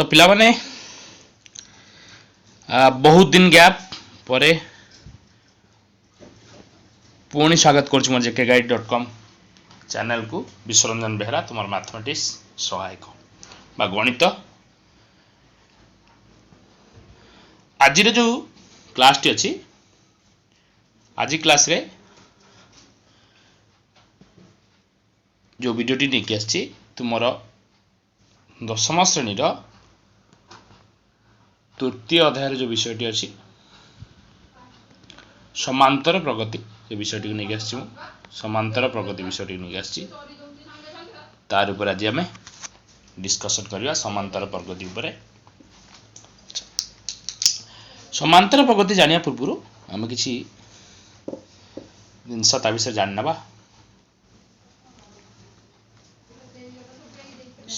तो पिला माने बहुत दिन गैप परे पुणी स्वागत करुँ मोर jkguide.com चैनल को विश्वरंजन बेहरा तुम मैथमेटिक्स सहायक बा गणित आज जो क्लास टी अच्छी आज क्लास रे जो वीडियोटी नहीं आसी तुम दशम श्रेणी तृतीय अध्याय जो विषयटी अच्छी समांतर प्रगति ये विषयटी को नहीं आसी समांतर प्रगति विषयटी नहीं आसी तार ऊपर आज आम डिस्कशन करवा समांतर प्रगति ऊपर समांतर प्रगति जानिया पूर्व आम किसी जिनस ता विषय जान नवा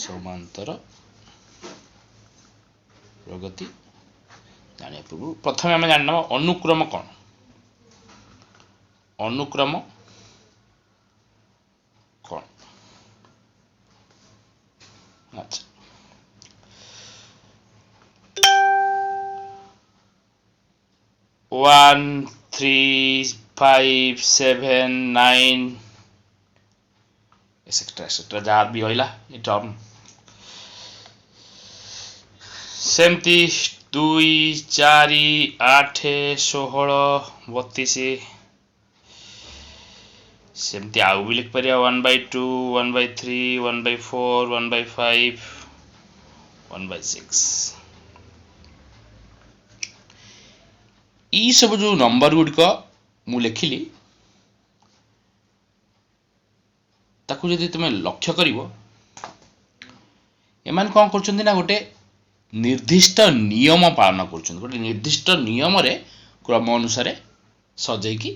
समांतर प्रगति जानिया पूर्व प्रथम आम जान नवा अनुक्रम कौन अनुक्रम कौन अच्छा 1 3 5 7 9 एक्सेट्रा जहाँ भी होइला ये टर्म सेमती 2 4 8 16 32 सेमती आउ भी लिख पारिया 1/2 1/3 1/4 1/5 1/6 ई सब जो नंबर गुड़िक मु लिखिली ताकू यदि तुम लक्ष्य करिवो एमान कौन करछन्ती ना गोटे निर्दिष्ट नियम पालन करछन्ती गोटे निर्दिष्ट नियम रे क्रम अनुसार सजेकी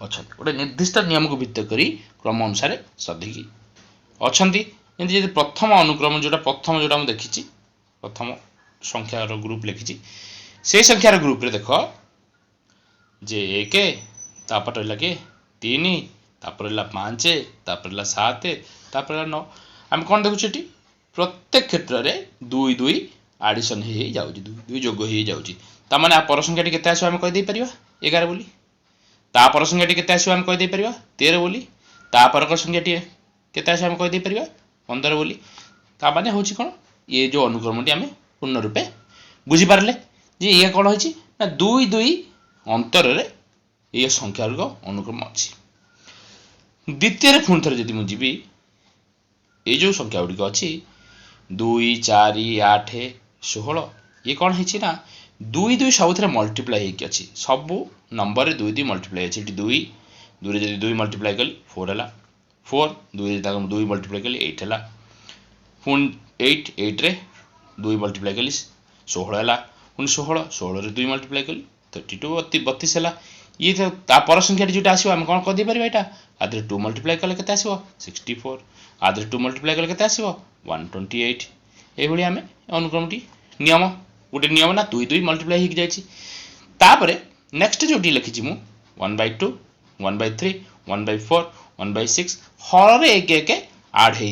अछन्ती गोटे निर्दिष्ट नियम को भित्ति करी क्रम अनुसार सजेकी अछन्ती जेंति यदि प्रथम अनुक्रम जोटा मु देखिछि प्रथम संख्यार ग्रुप लिखिछि से संख्यार ग्रुप रे देखो जे 1 तापर रहला के 3 तापर रहला 5 तापर रहला 7 तापर रहला 9 हम कोन देखुछेटी प्रत्येक क्षेत्र रे 2 2 एडिशन हे जाउची 2 जोग हे जाउची त माने आ पर संख्याटी केते आसो हम कहि दे परिबा 11 बोली ता पर संख्याटी केते आसो हम कहि दे परिबा 13 बोली ता पर संख्याटी केते आसो हम कहि दे परिबा 15 बोली ता माने होची कोन ये जो अनुक्रमटी हमें पूर्ण रूपे बुझी पारले जे ये कोन होची ना 2 2 अंतर रे ये संख्या अनुक्रम अच्छी द्वितीय पुणी थे जब मुझे ये जो संख्या गुड़िक अच्छी 2 4 8 16 ये कौन है ना 2 2 सब मल्टीप्लाई होगी अच्छी सब नंबर 2 2 मल्टीप्लाई अच्छी 2 2 जब 2 मल्टीप्लाई कली 4 है 4 2 2 मल्टीप्लाई कली 8 है पुणी 8 8 रे 2 मल्टीप्लाई कली 16 है पुणी 16 16 रे 2 मल्टीप्लाई कली 32 32 है ये तो पर संख्या जो आसो आम कौन कर पार यहाँ आदि 2 मल्टीप्लाई कले के 64 आदि 2 मल्टीप्लाई कले के 128 ये आम अनुक्रम नियम गोटे नियम ना 2 2 मल्टीप्लाई हो जापर नेक्स्ट जो लिखी मु 1/2 1/3 1/4 1/6 हर एक एक आड हो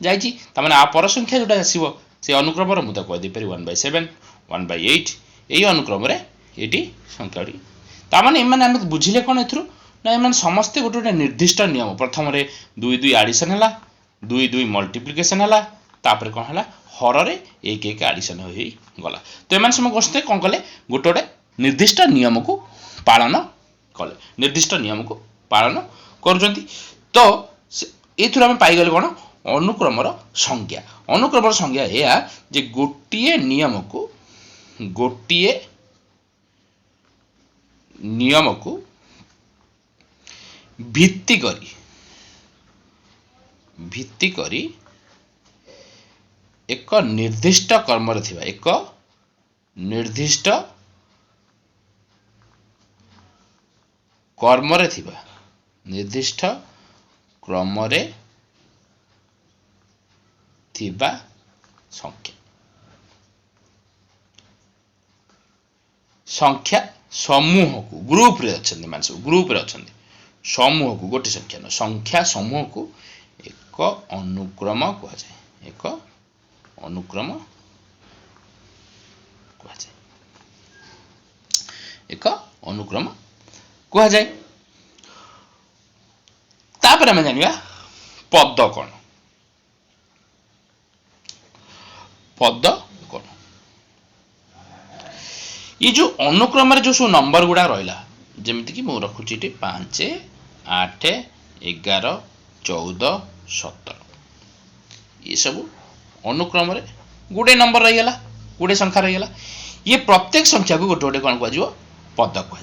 जाने आ पर संख्या जोटा आसो से अनुक्रम मुझे कहीदे पारि 1/7 1/8 यही अनुक्रम ये संख्याटी ताने एम बुझिले कौन एम समस्ते गोटे गोटे निर्दिष्ट नियम प्रथम 2 2 एडिशन है 2 2 मल्टीप्लिकेशन है तापर कौन है हर रे एक एक एडिशन हो गला तो एम समस्ते कौन कले गोटे गोटे निर्दिष्ट नियम को पालन कले निर्दिष्ट नियम को पालन कर तो ये आम पाईगले कौन अनुक्रम संज्ञा या जे गोटे नियम को भित्ति करी एक निर्दिष्ट कर्म रे थिबा एक निर्दिष्ट कर्म रे थिबा निर्दिष्ट क्रम रे थिबा संख्या समूह को ग्रुप रे अच्छे मान सब ग्रुप रे अच्छे समूह को गोटे संख्या न संख्या समूह को एक अनुक्रम कह जाए एक अनुक्रम କୁହାଯାଏ। ଏକ ଅନୁକ୍ରମ କୁହାଯାଏ। ତାପରେ ଆମେ ଜାଣିବା ପଦ କ'ଣ। ପଦ କ'ଣ? ये जो अनुक्रम जो सब नंबर गुड़ा रहा, जमीक कि मुझे रखुची 5, 8, 11, 14, 17, ये सब अनुक्रम गोटे नंबर रहीगला, गोटे संख्या रहीगला। ये प्रत्येक संख्या को गोटे गोटे कौन कह पद कह।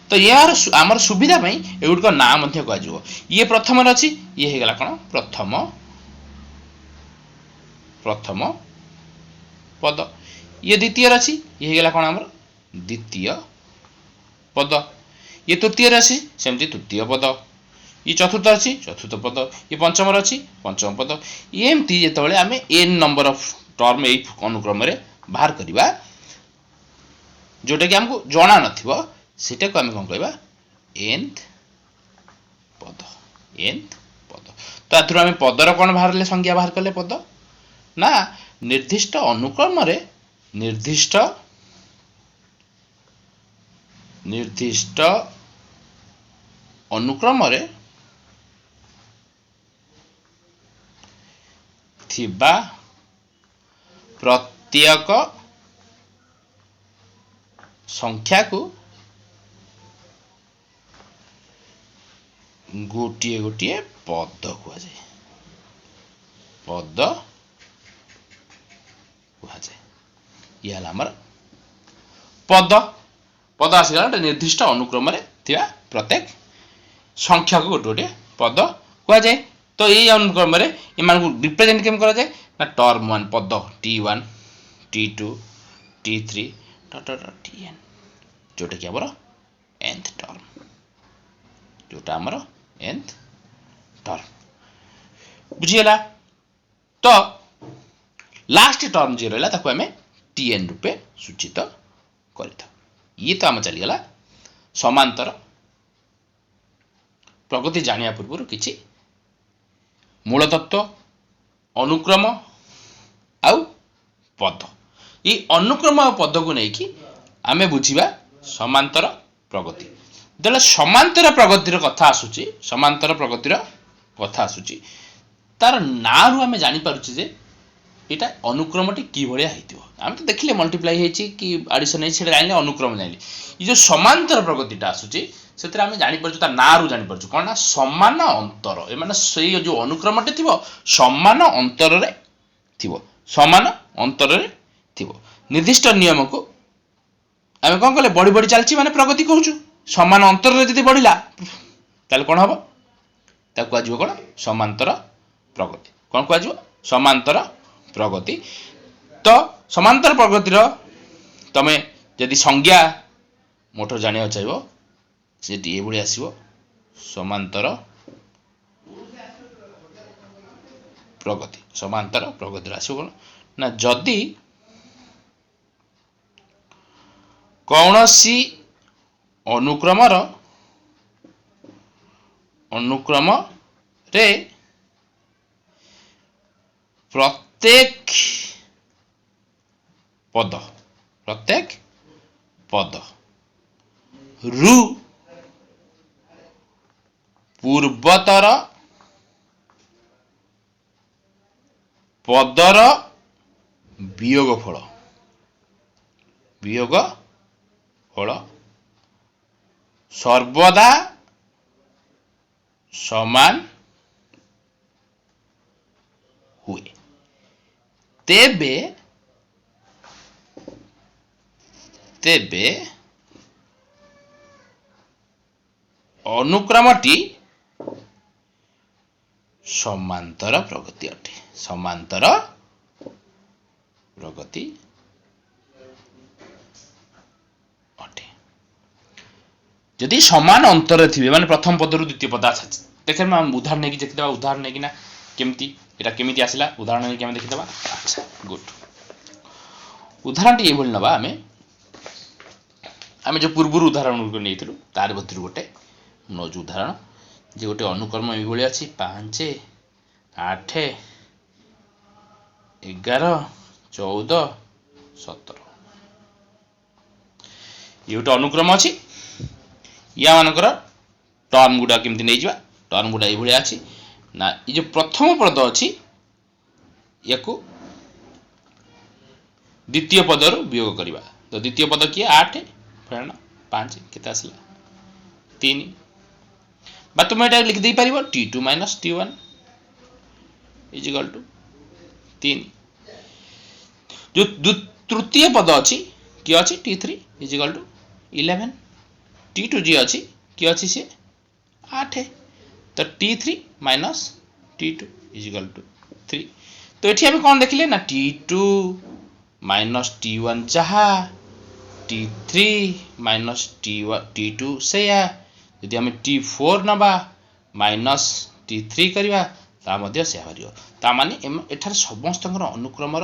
तो यार आमर सुविधा एगुड़िक ना कह। ये प्रथम अच्छी ये होगा कौन प्रथम प्रथम पद। ये द्वितीय अच्छी ये होगा कौन आम द्वितीय पद। ये तृतीय अच्छी सेमती तृतीय पद। ये चतुर्थ अच्छी चतुर्थ पद। ये पंचम अच्छी पंचम पद। एमती जो आम एन नंबर ऑफ टर्म यही अनुक्रम बाहर करवा जोटा कि आमको जना नथिबो सेटा को आम कौन कहबा एन्थ पद। एन्थ पद। तो आथुर आम पदर कौन बाहर संज्ञा बाहर कले पद ना निर्दिष्ट अनुक्रम निर्दिष्ट निर्दिष्ट अनुक्रम थिबा प्रत्येक संख्या को गोटे गोटे पद कहुए। पद कहुए ये आमर पद। पद आसगला निर्दिष्ट अनुक्रम प्रत्येक संख्या को गोटे गोटे पद कहुए। तो ये अनुक्रम इन रिप्रेजेंट केम करा जाए ना टर्म 1 पद T1 T2 T3 Tn जोटा कि आमर nth टर्म। जोटा आमर nth टर्म बुझीगला। तो लास्ट टर्म जी रहा ताको आम Tn रूपे सूचित करता। ये तो आम चलीगला समांतर प्रगति जानिया पूर्व किछि मूल तत्व अनुक्रम आउ पद। ये अनुक्रम और पद को लेकिन आमे बुझीबा समांतर प्रगति। जेला समांतर प्रगतिर कथा आसुची समांतर प्रगतिर कथा आसुची तार ना रु आमे जानि पारुची जे एटा अनुक्रमटी कि भलिया हेतिबो। आमे तो देखिले मल्टीप्लाई हेची कि एडिशन हेची सेटा जानिले अनुक्रम जानिले। ये जो समांतर प्रगतिटा आसुची सेतरे आमे जानि परछु तार ना रु जानि परछु कोन ना समान अंतर। ए माने सेई जो अनुक्रमटे थिबो समान अंतर रे थिबो समान अंतर रे थिबो। निर्दिष्ट नियम को आमे कोन कले बड़ी बड़ी चलची माने प्रगति कहूछु। समान अंतर रे जदि बढ़िला ताले कोन हबो ताको आजिबो कोन समांतर प्रगति। कोन को आजिबो समांतर प्रगति। तो समांतर प्रगतिर तमे यदि संज्ञा मोटर जानिया चाहिए सेठी ए भली आसीबो समांतर प्रगति। समांतर प्रगति आसीबो कोन ना जदि कौनसी अनुक्रम रे प्रत्येक पद रु पूर्वतर पदर वियोगफल सर्वदा समान हुए। तेबे अनुक्रमटी समांतर प्रगति अटे। समांतर प्रगति अटे जदि समान अंतर थे माने प्रथम पद रु द्वितीय पद। देखे उदाहरण नहीं देखीदा उदाहरण नहीं ना केमती एटा केमिति आसिला उदाहरण नहीं आम देखीदा। अच्छा गुड उदाहरण ये भली नबा आम जो पूर्व उदाहरण नहीं तार भर गोटे नौज उदाहरण जे गोटे अनुक्रम ये अच्छी 5, 8, 11, 14, 17 ये गोटे अनुक्रम अच्छी या मानकर टर्म गुड़ा केमती नहीं जा टर्म गुड़ा ये अच्छी ना ये जो प्रथम पद अच्छी या द्वितीय पदर वियोग करवा तो द्वितीय पद किए 8 फेण 5 केते आसला 3 बा तुम ये लिख दे पार t2 minus t1 is equal to 3 जो तृतीय पद अच्छी किए अच्छी t3 is equal to 11 t2 जी अच्छी किए अच्छी सी 8 तो t3 minus t2 is equal to 3 तो ये आम कौन देखिले ना t2 माइनस t1 जहा t3 माइनस t2 से यदि आम t4 नबा माइनस t3 करवा ता मध्य से बाहर ता माने एठार समस्त अनुक्रमर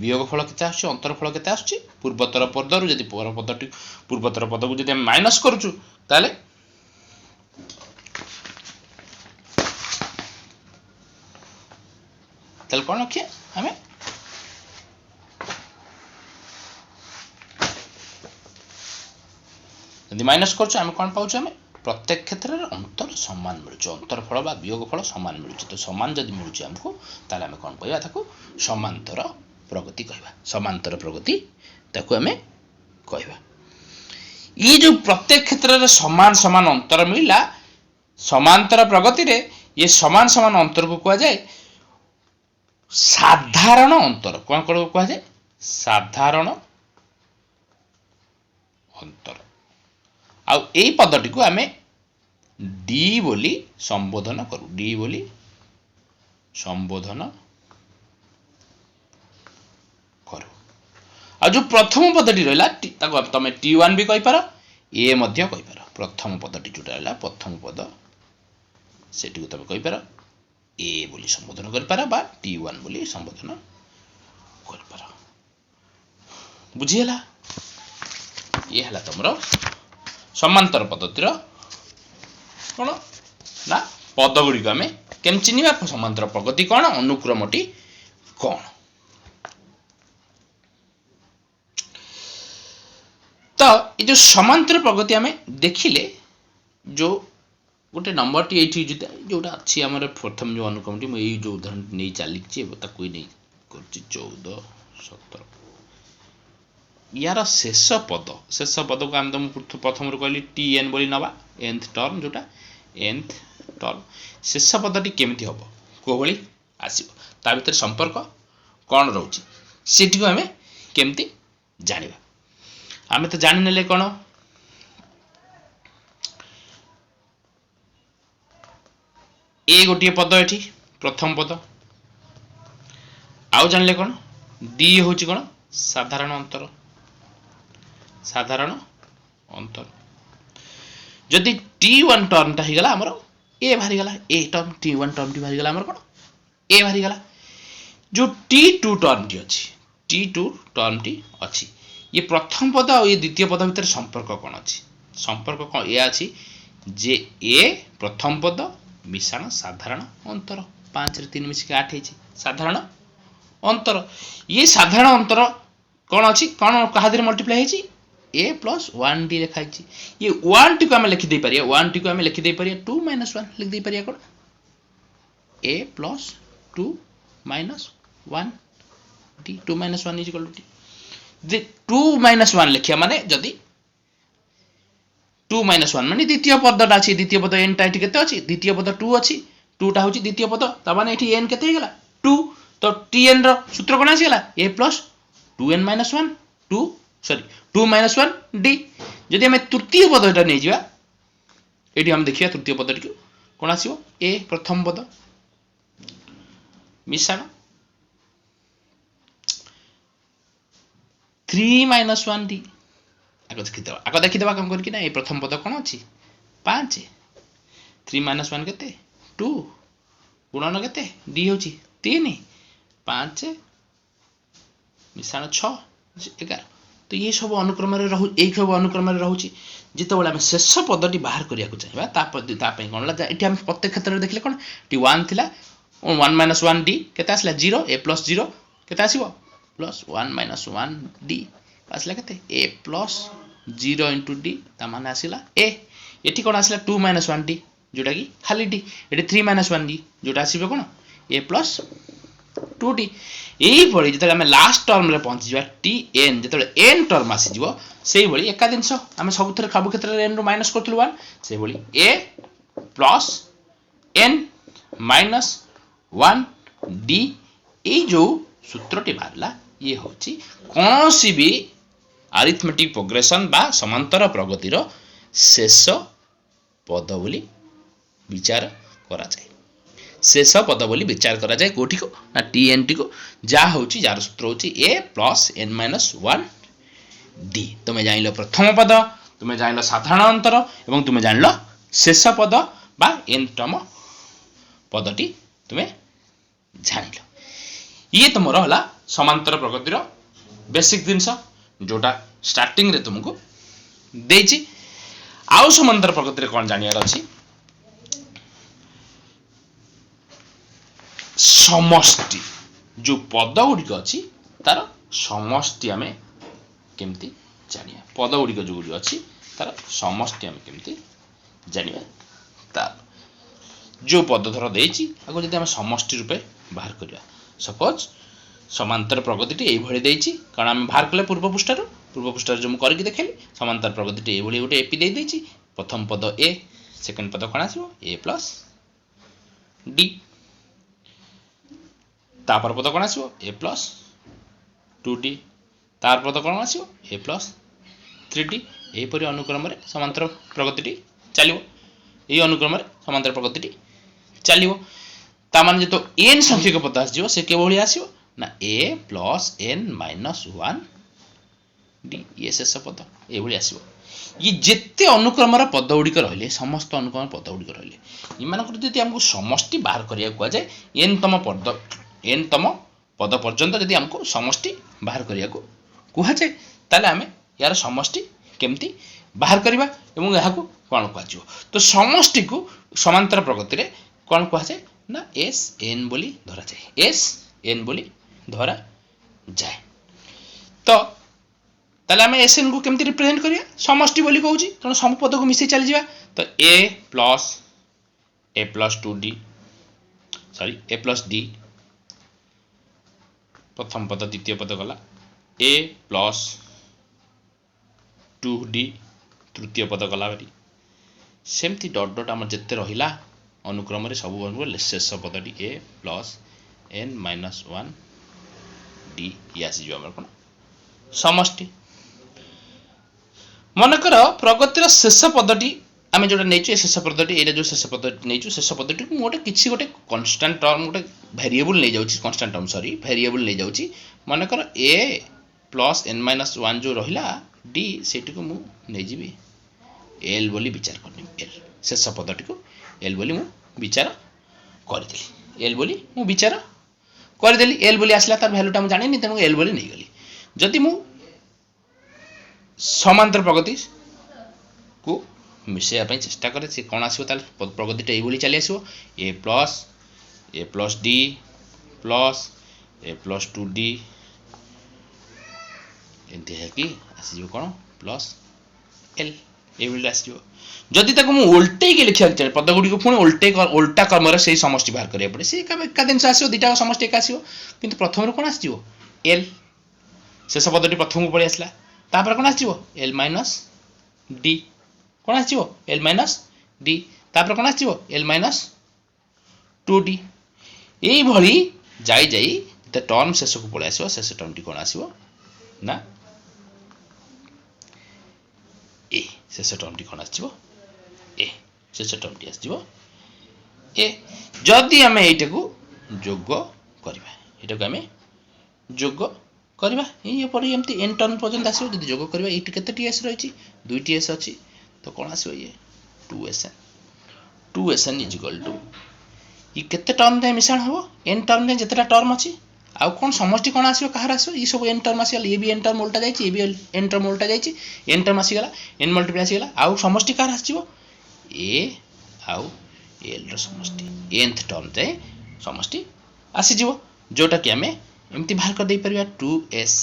वियोगफल केते आछी अंतरफल केते आछी पूर्वोत्तर पदरु यदि पदटी पूर्वोत्तर पद को यदि हम माइनस करूछु ताले कौन रखिए हमें यदि माइनस कर कौन पाऊँ आम प्रत्येक क्षेत्र में अंतर सामान मिलूँ अंतरफल बा वियोगफल सामान मिलूँ तो सामान जब मिलूँ आमको ताले आम कौन कहवा ताको समांतर प्रगति कहवा समांतर प्रगति ताको आम कहवा ये जो प्रत्येक क्षेत्र में समान समान अंतर मिलला समांतर प्रगति रे ये समान समान अंतर को कहा जाए साधारण अंतर कौन कह जाए साधारण अंतर आ एई पदटी को आमे डी बोली संबोधन करू डी बोली संबोधन करू आ जो प्रथम पदटी रहला ताको तमे t1 भी कहि पारो ए मध्य कहि पारो प्रथम पदटी जोटा रहला प्रथम पद सेटी को तमे कहि पारो ए बोली संबोधन कर पारा बा t1 बोली संबोधन कर पारा बुझियला ये हला तमरो समांतर पद्धतिर कौन ना पद गुड़िक आम केम चिन्हवा समांतर प्रगति कौन अनुक्रमटी कौन तो ये जो समांतर प्रगति आम देखिले जो गोटे नंबर टी ये जोटा अच्छी आम प्रथम जो अनुक्रमटी मुझे जो उदाहरण नहीं चली नहीं कर 14 17 यार शेष पद को आम तुम प्रथम कहली tn बोली नवा nth टर्म जोटा nth टर्म शेष पदटी केमिति हबो को भली आसीबो ता भीतर संपर्क कौन रोची सेठी को हमें केमिति जानिबा आमे तो जानि नेले कोन ए गोटे पद एठी प्रथम पद आउ जानले कोन डी होची कोन साधारण अंतर जदि t1 टर्म टा हिगला हमर ए भारी गला a term t1 term T भारी गला हमर कोन ए भारी गला जो t2 टर्म टी अछि t2 टर्म टी अछि ये प्रथम पद और ये द्वितीय पद भीतर संपर्क कौन अछि संपर्क कौन ए अछि जे ए प्रथम पद मिश्रण साधारण अंतर 5 रे 3 मिसिक 8 हेछि साधारण अंतर ये साधारण अंतर कौन अछि कौन कहा दे मल्टीप्लाई हेछि a प्लस 1 डी लिखा है ये 1 टी को हम लिखि दे परिया 1 टी को हम लिखि दे परिया 2 माइनस 1 लिख दे परिया कोन a plus 2 minus 1 d 2 minus 1 is equal to t j 2 minus 1 लिखिया माने जदी 2 माइनस 1 माने द्वितीय पदटा अछि द्वितीय पद n टा केते अछि द्वितीय पद 2 अछि 2 टा होछि द्वितीय पद त माने एठी n केते हेगला 2 तो tn रो सूत्र कोन आसी गला a plus 2n minus 1 2 minus 1 D जदि हमें तृतीय पदटा नहीं जा एटी हम देखिया तृतीय पदटी को कोन आसीबो ए प्रथम पद मिश्रण 3 माइनस 1 डी आगे देखिदेवा कम करके ना ए प्रथम पद कोन अछि 5 3 माइनस 1 केते 2 गुणन केते डी होछि 3 5 मिश्रण 6 11 तो ये सब अनुक्रम रे रहू एक सब अनुक्रम रे रहूची जिते बेला हम शेष पदटी बाहर करिया को चाहिबा ता पई कोन ला एठी हम प्रत्येक क्षेत्र रे देखले कोन t1 थिला 1 माइनस 1 डी केते आसला 0 a प्लस 0 केते आसीबो प्लस 1 माइनस 1 डी आसला केते a प्लस 0 इंटू डी ता माने आसिला ए एठी कोन आसिला 2 माइनस 1 डी जोटा कि खाली डी एठी 3 माइनस 1 डी जोटा आसीबे कोन ए प्लस 2 डी एई भଳି जते हम लास्ट टर्म रे पहुंची जवा टी एन जते एन टर्म आसी जीवो सेई भଳି एका दिनस हम सब थरे खाबु क्षेत्र रे एन रो माइनस करथलु 1 सेई भଳି a plus n minus 1 D ए जो सूत्रटी बारला ये होची कोनोसी भी अरिथमेटिक प्रोग्रेशन बा समांतर प्रगतिर शेष पद बोली विचार करा जाए शेष पद बोली विचार करा जाए कोठी को ना टी एन टी को जा होची जार सूत्र होची a plus n minus 1 d तुमे जानिलो प्रथम पद तुमे जानिलो साधारण अंतर एवं तुमे जानिलो शेष पद बा n तम पदटी तुमे जानिलो ये तुमरो हला समांतर प्रगतिर बेसिक जिंस जोटा स्टार्टिंग रे तुमको देछि आउ समांतर प्रगतिर कोन जानियार अछि समष्टि जो पद गुड़िक अच्छी तार समष्टि आम केमती जानिया पद गुड़िक जो गुड़ी अच्छी तार समष्टि आम केमती जानिया तार जो पद धर देछि आगो जदि आम समष्टि रूपे बाहर करिया सपोज समांतर प्रगति एई भଳି देछि कारण आम बाहर कले पूर्व पृष्ठ जो मु करके देखैली समांतर प्रगति एई भଳି गोटे एपी दे देछि प्रथम पद ए सेकंड पद कोन आसीबो ए प्लस डी तापर पद कोन आसीबो ए प्लस 2d तार पद कोन आसीबो ए प्लस 3d एही परि अनुक्रम रे समांतर प्रगतिटी चलिबो एही अनुक्रम रे समांतर प्रगतिटी चलिबो ता माने जे तो n संख्यक पद आसीबो से के भଳି आसीबो ना a plus n minus 1 d ये शेष पद ए भଳି आसीबो ये जेते अनुक्रम रे पद गुडी रहले समस्त अनुक्रम पद गुडी रहले इ मानकर जति हमको समष्टि बाहर करिया को जाय n तम पद n तम पद पर्यंत यदि हमको समष्टि बाहर करिया को कुहा जाय ताले हमें यार समष्टि केमती बाहर करिबा एवं यहा को कोन कुहा जिवो तो समष्टि को समांतर प्रगति रे कोन कुहा जाय ना s n बोली धरा जाय s n बोली धरा जाय तो ताले हमें s n को केमती रिप्रेजेंट करिया समष्टि बोली कहूची कारण सम पद को मिसे चली जिबा तो a plus 2d sorry a plus d प्रथम पद द्वितीय पद गला a प्लस 2d तृतीय पद गला बारी सेमती डॉट डॉट आम जिते रहिला अनुक्रम रे सब बनबो शेष पदटी a plus n minus 1 d ये आसी जो हमर कोन समष्टि मनकर प्रगतिर शेष पदटी आमे जोटा नेचु शेष पदटी एरे जो शेष पदटी नेचु शेष पदटी को मोटे किछि गोटे कांस्टेंट टर्म गोटे वेरिएबल नै जाउछि कांस्टेंट टर्म सॉरी वेरिएबल नै जाउछि मनकर a प्लस n माइनस 1 जो रहिला d सेटी को मु नै जिबी l बोली विचार करनी l शेष पदटी को l बोली मु विचार कर देली l बोली मु विचार कर देली l बोली आसला तार वैल्यूटा मु जानि नि तनु l बोली नै गली जदि मु समांतर प्रगति को मिसेया पई चेष्टा करे से कोन आसीबो ताल प्रगतिटा एई बोली चली आसीबो a plus d plus a plus 2d एंते है कि आसीबो कोन प्लस l ए बोली आसीबो जदि ताको मु उल्टे के लिखिया चाहे पद गुडी को पुनी उल्टा क्रम रे सेही समष्टि बाहर करिया पड़े से एका दिन से आसीबो दिटा समष्टि एका आसीबो किंतु प्रथम रे कोन आसीबो l शेष पदटी प्रथम को पड़ी आसला तापर कोन आसीबो l माइनस d कोन आसीबो l माइनस d तापर कोन आसीबो l माइनस 2d एई भଳି जाई जाई त टर्म शेष को पळे आसीबो शेष टर्म टी कोन आसीबो ना ए शेष टर्म टी कोन आसीबो ए शेष टर्म टी आसीबो ए जदि हमें एटा को जोग करबा एटा को हमें जोग करबा ये पड़ी एमती n टर्म पर्यंत आसीबो जदि जोग करबा एटी केते ts रहिछि 2 ts अछि तो कौन आसो ये 2sn इज इक्वल टू ये केते टर्म दे मिश्रण हो n टर्म दे जतरा टर्म अछि आ कोन समष्टि कोन आसीबो कहार आसीबो ई सब n टर्म आसील ए बी n टर्म उल्टा जाईछि ए बी n टर्म उल्टा जाईछि n टर्म आसी गला n मल्टीप्लाई आसी गला आ समष्टि कहार आसीबो a आ l रो समष्टि nth टर्म दे समष्टि आसी जीवो जोटा कि हमें एमती बाहर कर दे परिया 2s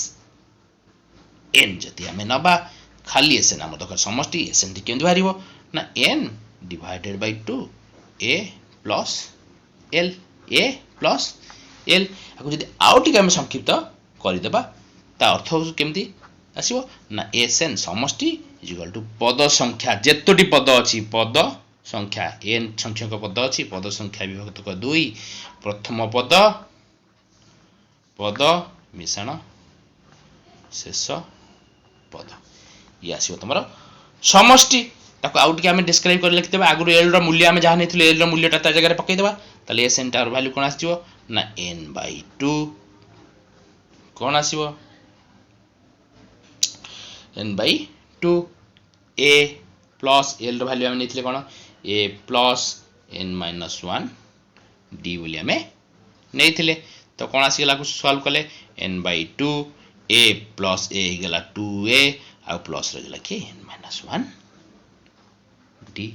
n जति हमें नबा खाली एसएन आम दरकार समष्टि एसएन टी केमती बाहर ना n divided by 2 a plus l आपको जब आउ टी आम संक्षिप्त करदेबा ता अर्थ केमती आसीबो ना एसएन समष्टि इक्वल टू पद संख्या जेतोटी पद अछि पद संख्या एन संख्यक पद अछि पद संख्या विभक्त 2 प्रथम पद पद मिश्रण शेष पद ये आसीबो तमरो समष्टि ताको आउ टी आम डिस्क्राइब कर लिखिदेबा आगु एल रो मूल्य आम जहाँ नेथिले एल रो मूल्यटा ता जगह पकई देबा ताले एस एन टार वैल्यू कोन आसीबो ना n by 2 कोन आसीबो n by 2 a plus l रो वैल्यू हम नेथिले कोन a plus n minus 1 d बोली हमें नेथिले तो कोन आसीगला को सॉल्व कले n by 2 a plus a गला 2a आ प्लस रे गला के n minus 1 d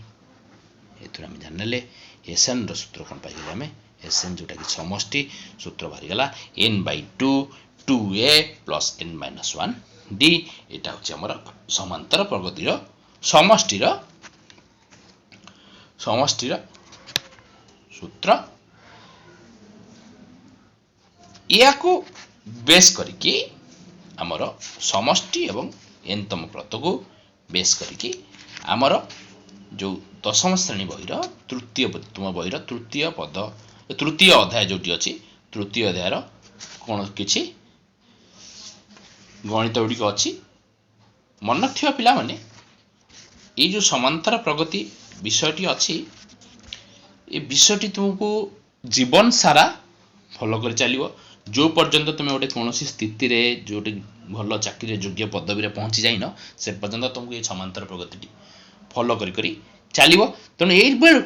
एथुर हम जानले एसएन रो सूत्र कोन पाइ गेले हमें एसएन जोटा कि समष्टि सूत्र बाहरी गला n by 2 2a plus n minus 1 d एटा होची हमर समांतर प्रगतिर समष्टिर सूत्र या को बेस करके हमर समष्टि एवं n तम प्रत को बेस करके हमर जो दशम श्रेणी बहिर तृतीय तुम बहिर तृतीय पद तृतीय अध्याय जोटी अछि तृतीय अध्याय रो कोन किछि गणित गुडी को अछि मन रखियो पिला माने ए जो समांतर प्रगति विषयटी अछि ए विषयटी तुमको जीवन सारा फॉलो कर चलिवो जो पर्यंत तुम गोटे कौन स्थिति रे जोटे भल चाकरी योग्य पदवी रे पहुंची जाइन से पर्यंत तुमको ये समांतर प्रगति फॉलो करी चलिवो तेणु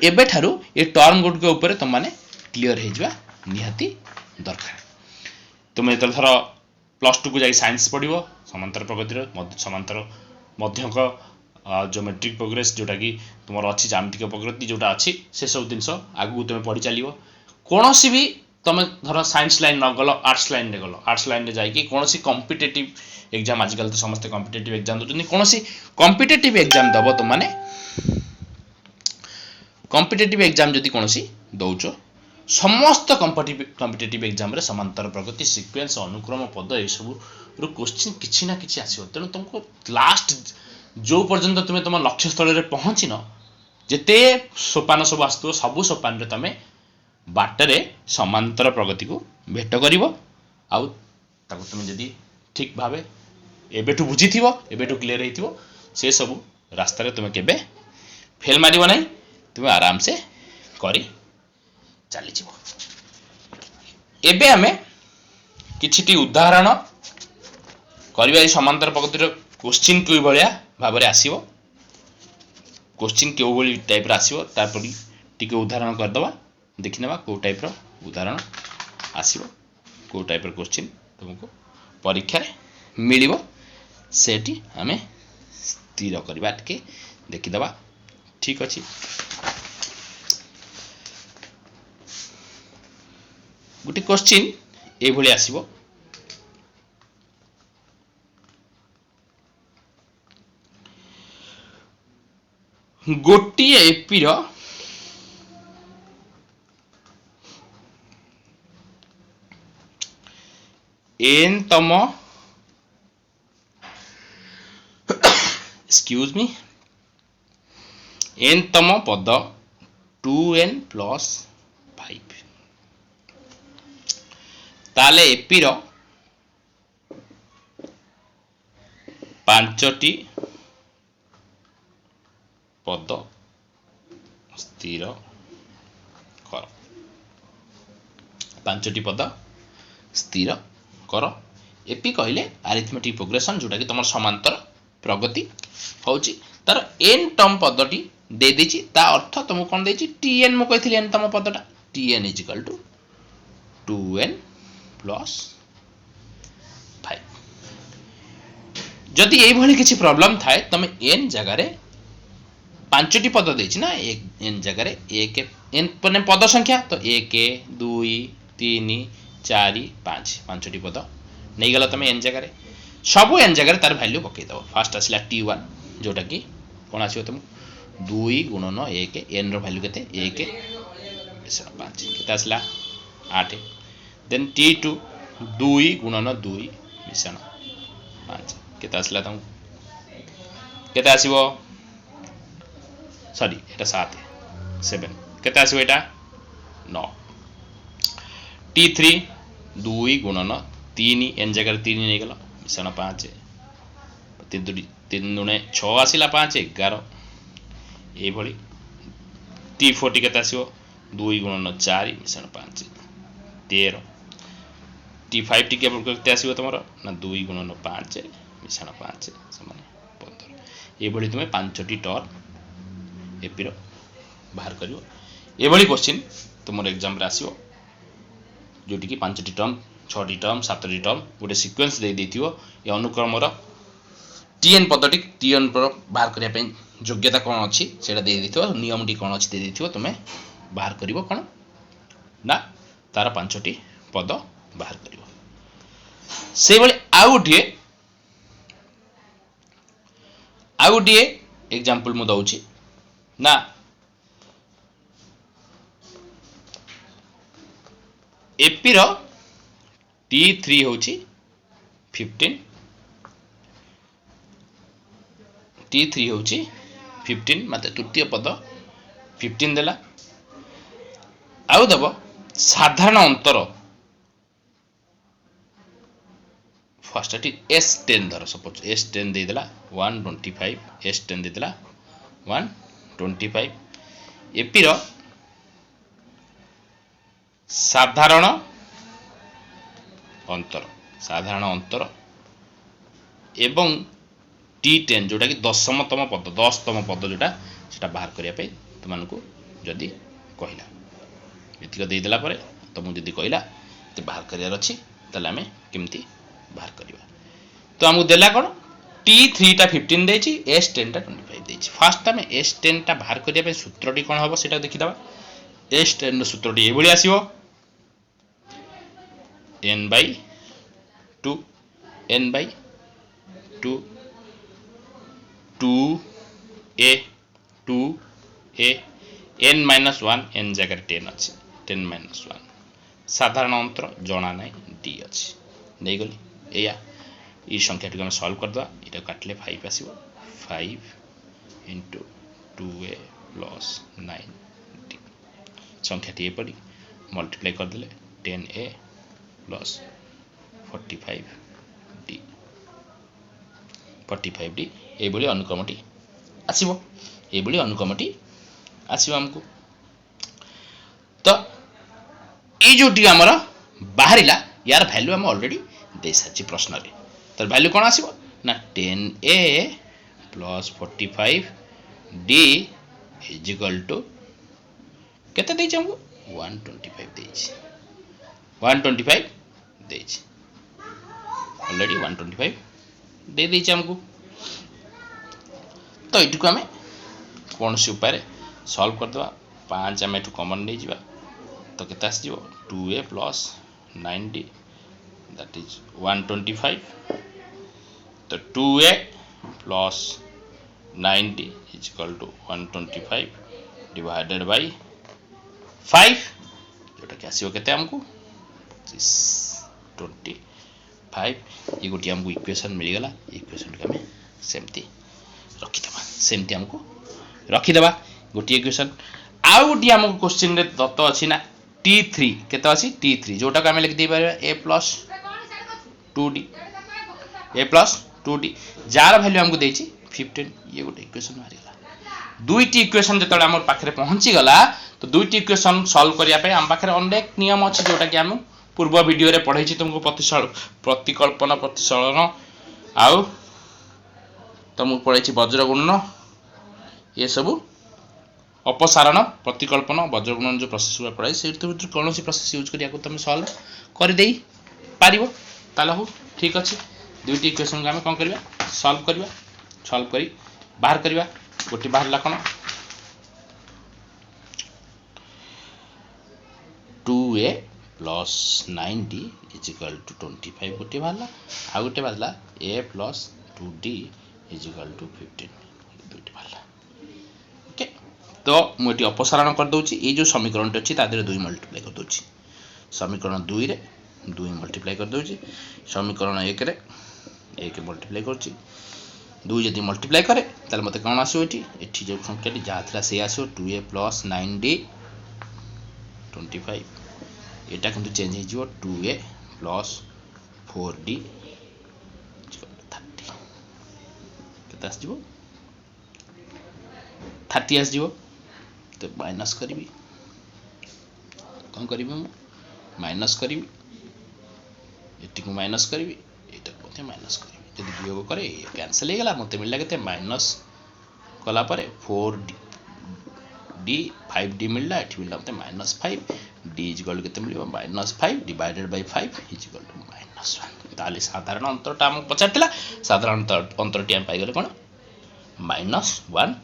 एबे ठारू ए टर्म गुड के ऊपर तुम माने क्लियर हो जावा निहाती दरकार तुम एतर थर प्लस 2 को जाई साइंस पढ़िबो समांतर प्रगति समांतर मध्यक ज्योमेट्रिक प्रोग्रेस जोटा कि तुमर अछि ज्यामितिक प्रगति जोटा अछि से सब जिंस आगु तुम पढ़ी चलिवो कोनोसी भी तुम धर साइंस लाइन न गलो आर्ट्स लाइन रे जाई कि कोनोसी कॉम्पिटिटिव एग्जाम आजकल तो समस्त कॉम्पिटिटिव एग्जाम दोचनी कोनोसी कॉम्पिटिटिव एग्जाम दबो तुम माने कॉम्पिटिटिव एग्जाम जदि कोनोसी दउचो समस्त कॉम्पिटिटिव एग्जाम रे समांतर प्रगति सीक्वेंस अनुक्रम पद ए सब रो क्वेश्चन किछि ना किछि आसीबो तेनु तुमको लास्ट जो पर्यंत तुम तुम लक्ष्य स्थल रे पहुंची न जेते सोपान सब आस्तु सब सोपान रे तमे बाटरे समांतर प्रगति को भेट करिवो आउ ताको तुम जदि ठीक भाबे एबेटू बुझिथिवो एबेटू क्लियर हेतिवो से सब रास्ता रे तुम केबे फेल मारिबो नै तुम आराम से करी चली जीवो एबे हमें किछिटी उदाहरण करिबा समांतर प्रगति रो क्वेश्चन कोइ भलिया भाबरे आसीबो क्वेश्चन केउ भली टाइप रा आसीबो तापरि टिके उदाहरण कर दबा देखिनेबा को टाइप रो उदाहरण आसीबो को टाइप रो क्वेश्चन तुमको परीक्षा रे मिलिबो सेठी हमें स्थिर करबा टिके देखि दबा ठीक अछि गुटी क्वेश्चन ए भली आसीबो गोटी एपी रो एन तम एक्सक्यूज मी एन तम पद 2n प्लस 5 ताले एपी रो 5टी पद स्थिर कर 5टी पद स्थिर कर एपी कहले अरिथमेटिक प्रोग्रेशन जोटा कि तुम समांतर प्रगति होची तार n टर्म पदटी दे देची ता अर्थ तुम कोन देची tn मु कहिथि n तम पदटा tn equal to 2n plus 5 जदि एई भली किछि प्रॉब्लम थाए तमे n जगह रे 5टी पद देछि ना n जगह रे 1 n पने पद संख्या तो 1 2 3 4 5 5टी पद नहीं गला तमे n जगह रे सबू n जगह तार वैल्यू पकईदेव फास्ट आसला t1 जोटा कि कौन आसो तुम 2 गुणन 1 n वैल्यू के 1 मिश्रण 5 के आसला 8 देन t2 2 गुणन 2 मिश्रण 5 के आसला तुम के आसो सॉरी एटा 7 के आसो एटा 9 t3 2 गुणन 3 n जगह 3 नहीं गला मिश्रण 5 3 दुणे 6 आसला 5 11 ये भली t4 टी के आसो 2 गुणन 4 मिश्रण 5 13 t5 टी के आसो तुम ना 2 गुणन 5 मिश्रण 5 समान 15 ये भली तुम 5टी टर्म एपी रो बाहर करियो ये भली क्वेश्चन तुम एग्जाम रे आसीओ जोटी की 5टी टर्म 6टी टर्म 7टी टर्म गोटे सीक्वेंस दे देथियो ये अनुक्रम रो टीएन पद्धति टीएन पर बाहर करिया पे योग्यता कोन अछि सेटा दे देथियो नियम टी कोन अछि दे देथियो तुमे बाहर करिवो कोन ना तार 5टी पद बाहर करिवो से भली आउटिए एग्जांपल मु दउची ना एपी रो t3 होची 15 t3 होची 15 माते तृतीय पद 15 देला आउ दबो साधारण अंतर फर्स्ट टी s10 धर सपोज s10 दे देला 125 s10 दे देला 125 एपी रो साधारण अंतर एवं t10 जोटा कि 10तम पद जोटा सेटा बाहर करिया पे तुमको जदि कहला एतिक दे देला परे तुमको जदि कहला ते बाहर करियार अछि तले हमें केमती बाहर करिवा तो हमको देला कोन t3 टा 15 देछि s10 टा 25 देछि फास्ट हमें s10 टा बाहर करिया पे सूत्रटी कोन होबो सेटा देखि दबा s10 रो सूत्रटी ए बळी आसीबो n by 2 n by 2 2a n minus 1 n जगह 10 अच्छी 10 minus 1 साधारण अंतर जना ना d अच्छी नहीं गली या ये संख्या टी सॉल्व कर दवा ये काटले 5 आसीबो 5 into 2a plus 9d संख्या टी पड़ी मल्टीप्लाई कर देले 10a plus 45d ये बोली अनुक्रमटी आसीबो ये बोली अनुक्रमटी आसीबो हमको तो ये जोटी हमर बाहरिला यार वैल्यू हम ऑलरेडी दे साची प्रश्न रे तर वैल्यू कोन आसीबो ना 10a plus 45d is equal to केते देछि हमको 125 देछि 125 देछि ऑलरेडी 125 दे देछि हमको तो इटको हमें कौन सी उपाय सॉल्व कर दवा 5 हम एटू कॉमन नहीं जीवा तो केते आस जीवो 2a plus 9d that is 125 तो 2a plus 9d is equal to 125 divided by 5 जोटा कि आसीबो केते हमको 25 ये गोटी हमको इक्वेशन मिल गला इक्वेशन के हमें सेमती रखिदबा सेमती हमको रखिदबा गोटी इक्वेशन आ गोटी हमको क्वेश्चन रे दत्त अछि ना t3 केते अछि t3 जोटा का हमें लिख दे पारे a plus 2d jar value हमको देछि 15 ये गोटे इक्वेशन मारि गला दुईटी इक्वेशन जतले हमर पाखरे पहुंची गला तो दुईटी इक्वेशन सॉल्व करिया पे हम पाखरे अनेक नियम अछि जोटा कि हम पूर्व वीडियो रे पढ़ै छी तुमको प्रतिकल्पना प्रतिसरण आउ तुमको पढ़ै छी वज्र गुणन ये सब अपसारण प्रतिकल्पना वज्र गुणन जो प्रोसेस हुआ पढ़ाई से कौन सी प्रोसेस यूज करिया को तुम सॉल्व कर देई पारिबो ताला हो ठीक अछि दुईटी इक्वेशन को हम कोन करबा सॉल्व करी बाहर करबा गोटी बाहर ला कोन 2a plus 9d is equal to 25 गोटे बाहर आ गोटे बाहर a plus 2d is equal to 15 दुईटी बाहर ओके। तो मुझे अपसारण कर दूची ये जो समीकरण अच्छी तादेह 2 मल्टीप्लाई कर दूची समीकरण 2 रे 2 मल्टीप्लाई कर दूची समीकरण 1 रे 1 मल्टीप्लाई कर 2 जदि मल्टीप्लाई करे ताले मते कौन आसो एठी जो संख्या जहाँ था से आसो 2a प्लस 9d 25 एटा किंतु चेंज हो जिवो 2a प्लस 4d 30 केते आस जिवो 30 आस जिवो तो माइनस करी कौन करी माइनस करी एटी को माइनस करी एटा को माइनस करी यदि वियोग करे कैंसिल हो गला मते मिलला केते माइनस कला परे 4d 5d मिलला एठी मिलला मते -5 d इज इक्वल केते मिलिबो -5 divided by 5 is equal to -1 ताले साधारण अंतरटा हम पचारतला साधारण अंतरटी हम पाई गले कोन -1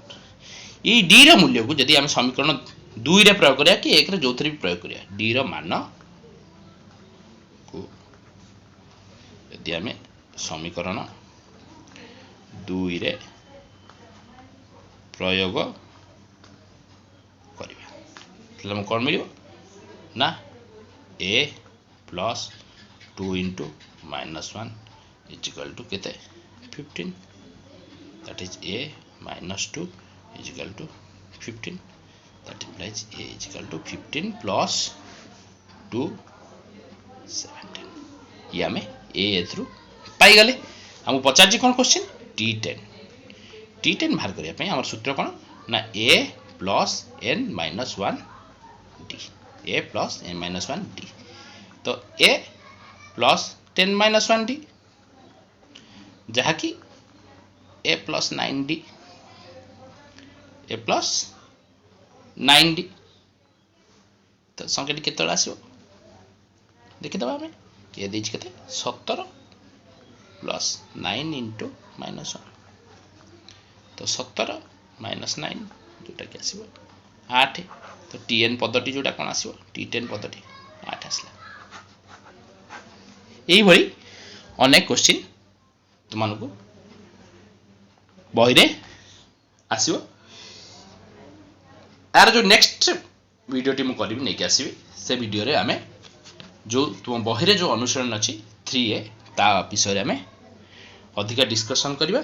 ई d रो मूल्य को यदि हम समीकरण 2 रे प्रयोग करिया कि 1 रे जोथरे भी प्रयोग करिया d रो मान को यदि हमें समीकरण 2 रे प्रयोग करिया तले हम कोन मिलिबो ना a plus 2 into -1 is equal to केते 15 that is a minus 2 is equal to 15 that implies a is equal to 15 plus 2 17 ये हमें a थ्रू पाई गले हम पचार जी कोन क्वेश्चन t10 बाहर करिया पे हमर सूत्र कोन ना a plus n minus 1 d a plus n minus 1 d तो a plus 10 minus 1 d जहा कि a plus 9d a plus 9d तो संख्या केते आसीबो देखि दबा हमें ये देछ केते 17 प्लस 9 into -1 तो 17 minus 9 जोटा कि आसीबो 8 तो tn पदटी जोटा कोन आसीबो t10 पदटी 8 आसला एई भली अनेक क्वेश्चन तुमनको बही रे आसीबो यार जो नेक्स्ट वीडियो टी मु करबी नै के आसीबी से वीडियो रे हमें जो तुम बही रे जो अनुसरण अछि 3a ता विषय रे हमें अधिक डिस्कशन करबा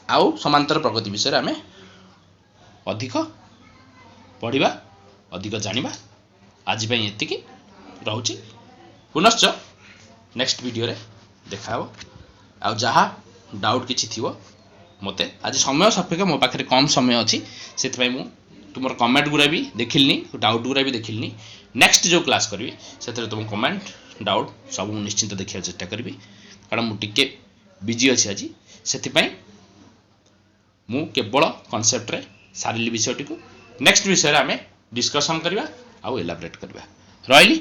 आउ समांतर प्रगति विषय रे हमें अधिक पढ़िबा अधिक जानिबा आज पई एतिकी रहउची पुनश्च नेक्स्ट वीडियो रे देखाबो आ जहा डाउट किछि थिवो मते आज समय सापेक्ष मो पाखरे कम समय अछि सेति पई मु तुमर कमेंट गुरा भी देखिलनी डाउट गुरा भी देखिलनी नेक्स्ट जो क्लास करबी सेतरे तुम कमेंट डाउट सब निश्चिंत देखिया चेष्टा करबी कारण मु टिके बिजी अछि आज सेति पई मु केवल कांसेप्ट रे सारिली विषयटी को नेक्स्ट विषय रे हमें डिस्कशन करबा आ एलाबोरेट करबा रहिली।